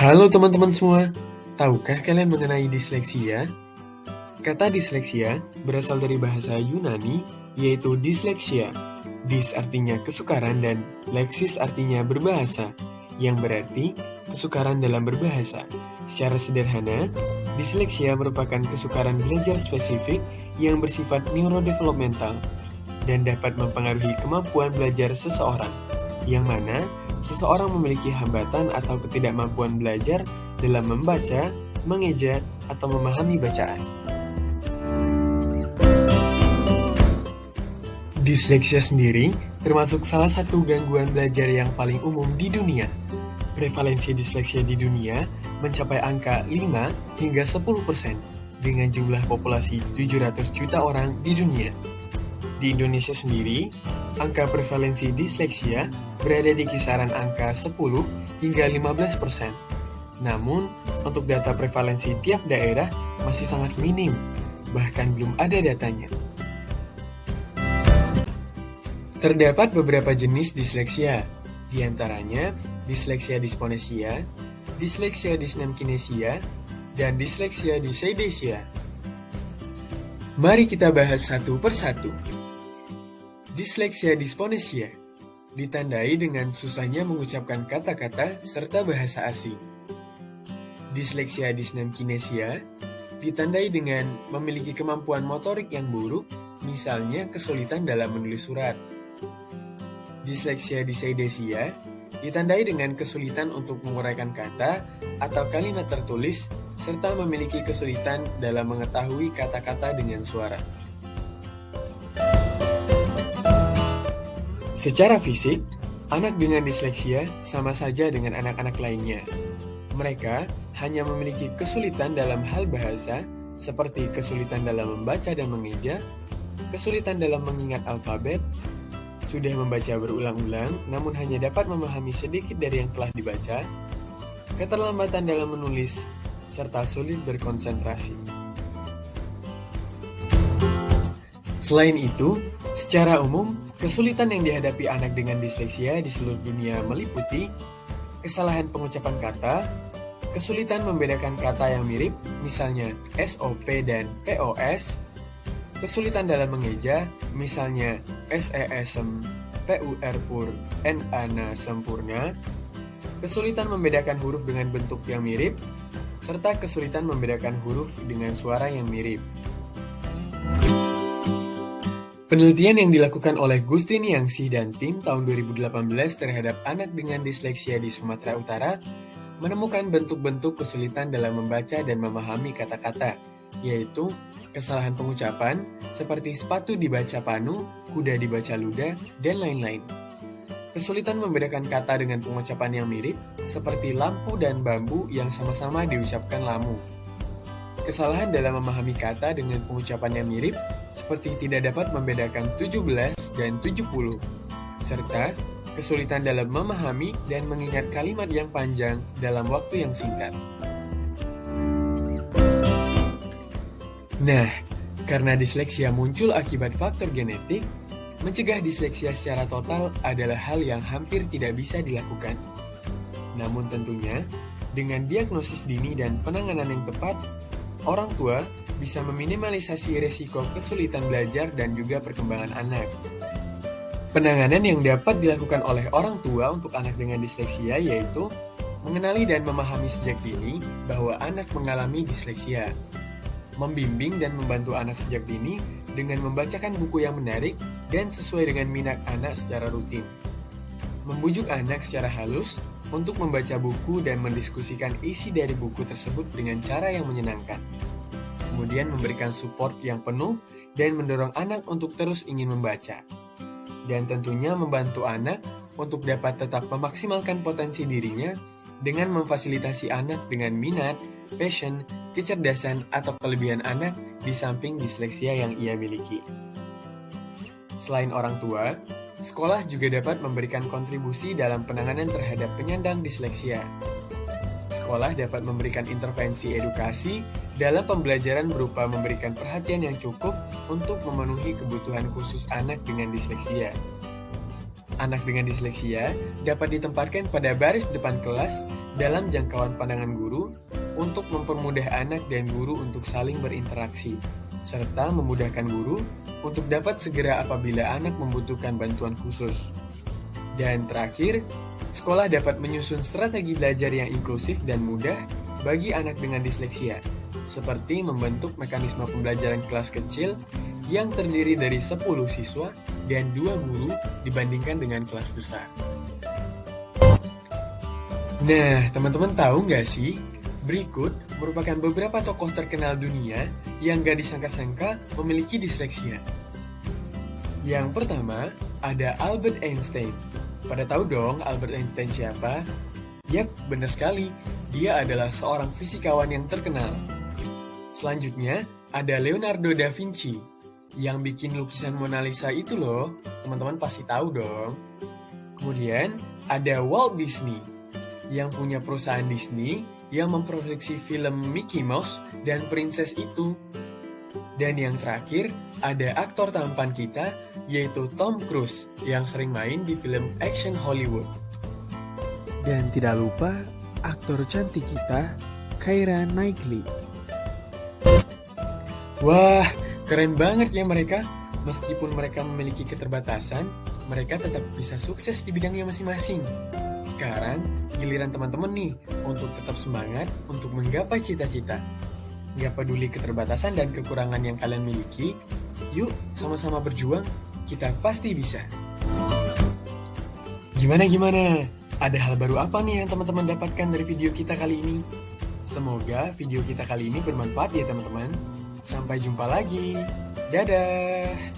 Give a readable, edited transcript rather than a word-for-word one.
Halo teman-teman semua, tahukah kalian mengenai disleksia? Kata disleksia berasal dari bahasa Yunani, yaitu disleksia. Dis artinya kesukaran dan leksis artinya berbahasa, yang berarti kesukaran dalam berbahasa. Secara sederhana, disleksia merupakan kesukaran belajar spesifik yang bersifat neurodevelopmental dan dapat mempengaruhi kemampuan belajar seseorang, yang mana seseorang memiliki hambatan atau ketidakmampuan belajar dalam membaca, mengeja, atau memahami bacaan. Disleksia sendiri termasuk salah satu gangguan belajar yang paling umum di dunia. Prevalensi disleksia di dunia mencapai angka 5 hingga 10% dengan jumlah populasi 700 juta orang di dunia. Di Indonesia sendiri, angka prevalensi disleksia berada di kisaran angka 10 hingga 15%. Namun, untuk data prevalensi tiap daerah masih sangat minim, bahkan belum ada datanya. Terdapat beberapa jenis disleksia, di antaranya disleksia dysponesia, disleksia dysnemkinesia, dan disleksia dyseidesia. Mari kita bahas satu persatu. Disleksia dysponesia ditandai dengan susahnya mengucapkan kata-kata serta bahasa asing. Disleksia dysnemkinesia ditandai dengan memiliki kemampuan motorik yang buruk, misalnya kesulitan dalam menulis surat. Disleksia dyseidesia ditandai dengan kesulitan untuk menguraikan kata atau kalimat tertulis serta memiliki kesulitan dalam mengetahui kata-kata dengan suara. Secara fisik, anak dengan disleksia sama saja dengan anak-anak lainnya. Mereka hanya memiliki kesulitan dalam hal bahasa, seperti kesulitan dalam membaca dan mengeja, kesulitan dalam mengingat alfabet, sudah membaca berulang-ulang namun hanya dapat memahami sedikit dari yang telah dibaca, keterlambatan dalam menulis, serta sulit berkonsentrasi. Selain itu, secara umum, kesulitan yang dihadapi anak dengan disleksia di seluruh dunia meliputi kesalahan pengucapan kata, kesulitan membedakan kata yang mirip, misalnya SOP dan POS, kesulitan dalam mengeja, misalnya SESM, PUR, NANA sempurna, kesulitan membedakan huruf dengan bentuk yang mirip, serta kesulitan membedakan huruf dengan suara yang mirip. Penelitian yang dilakukan oleh Gustini Yangsi dan tim tahun 2018 terhadap anak dengan disleksia di Sumatera Utara menemukan bentuk-bentuk kesulitan dalam membaca dan memahami kata-kata, yaitu kesalahan pengucapan seperti sepatu dibaca panu, kuda dibaca luda, dan lain-lain. Kesulitan membedakan kata dengan pengucapan yang mirip, seperti lampu dan bambu yang sama-sama diucapkan lamu. Kesalahan dalam memahami kata dengan pengucapan yang mirip, seperti tidak dapat membedakan 17 dan 70, serta kesulitan dalam memahami dan mengingat kalimat yang panjang dalam waktu yang singkat. Nah, karena disleksia muncul akibat faktor genetik, mencegah disleksia secara total adalah hal yang hampir tidak bisa dilakukan. Namun tentunya, dengan diagnosis dini dan penanganan yang tepat, orang tua bisa meminimalisasi resiko kesulitan belajar dan juga perkembangan anak. Penanganan yang dapat dilakukan oleh orang tua untuk anak dengan disleksia yaitu mengenali dan memahami sejak dini bahwa anak mengalami disleksia, membimbing dan membantu anak sejak dini dengan membacakan buku yang menarik dan sesuai dengan minat anak secara rutin, membujuk anak secara halus untuk membaca buku dan mendiskusikan isi dari buku tersebut dengan cara yang menyenangkan. Kemudian memberikan support yang penuh dan mendorong anak untuk terus ingin membaca. Dan tentunya membantu anak untuk dapat tetap memaksimalkan potensi dirinya dengan memfasilitasi anak dengan minat, passion, kecerdasan, atau kelebihan anak di samping disleksia yang ia miliki. Selain orang tua, sekolah juga dapat memberikan kontribusi dalam penanganan terhadap penyandang disleksia. Sekolah dapat memberikan intervensi edukasi dalam pembelajaran berupa memberikan perhatian yang cukup untuk memenuhi kebutuhan khusus anak dengan disleksia. anak dengan disleksia dapat ditempatkan pada baris depan kelas dalam jangkauan pandangan guru untuk mempermudah anak dan guru untuk saling berinteraksi, serta memudahkan guru untuk dapat segera apabila anak membutuhkan bantuan khusus. Dan terakhir, sekolah dapat menyusun strategi belajar yang inklusif dan mudah bagi anak dengan disleksia, seperti membentuk mekanisme pembelajaran kelas kecil yang terdiri dari 10 siswa dan 2 guru dibandingkan dengan kelas besar. Nah, teman-teman tahu nggak sih? Berikut merupakan beberapa tokoh terkenal dunia yang gak disangka-sangka memiliki disleksia. Yang pertama, ada Albert Einstein. Pada tahu dong Albert Einstein siapa? Yap, benar sekali. Dia adalah seorang fisikawan yang terkenal. Selanjutnya, ada Leonardo da Vinci. Yang bikin lukisan Mona Lisa itu loh, teman-teman pasti tahu dong. Kemudian, ada Walt Disney. Yang punya perusahaan Disney yang memproduksi film Mickey Mouse dan Princess itu. Dan yang terakhir, ada aktor tampan kita, yaitu Tom Cruise, yang sering main di film action Hollywood. Dan tidak lupa, aktor cantik kita, Keira Knightley. Wah, keren banget ya mereka. Meskipun mereka memiliki keterbatasan, mereka tetap bisa sukses di bidangnya masing-masing. Sekarang, giliran teman-teman nih untuk tetap semangat untuk menggapai cita-cita. Gak peduli keterbatasan dan kekurangan yang kalian miliki, yuk sama-sama berjuang, kita pasti bisa. Gimana? Ada hal baru apa nih yang teman-teman dapatkan dari video kita kali ini? Semoga video kita kali ini bermanfaat ya teman-teman. Sampai jumpa lagi. Dadah!